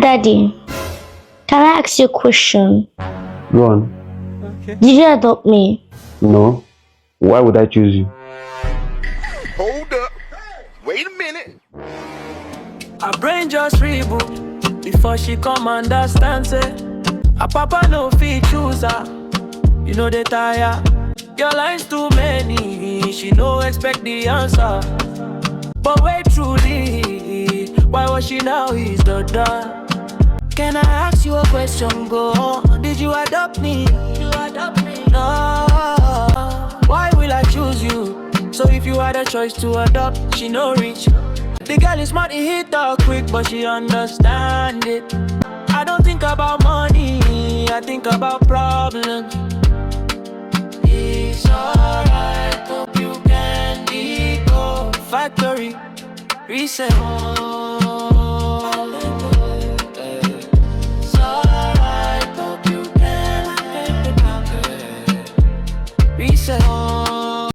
Daddy, can I ask you a question? Go on. Did you adopt me? No. Why would I choose you? Hold up. Wait a minute. Her brain just reboot before she come understand say her papa no fit choose her. You know they tire. Your lines too many. She no expect the answer. But wait truly, why was she now is the done? Can I ask you a question? Go on. Did you adopt me? You adopt me? No. Why will I choose you? So if you had a choice to adopt, she no reach. The girl is smart, it hit her quick, but she understand it. I don't think about money, I think about problems. It's alright, hope you can go. Factory, reset. It's alright, hope you can reset.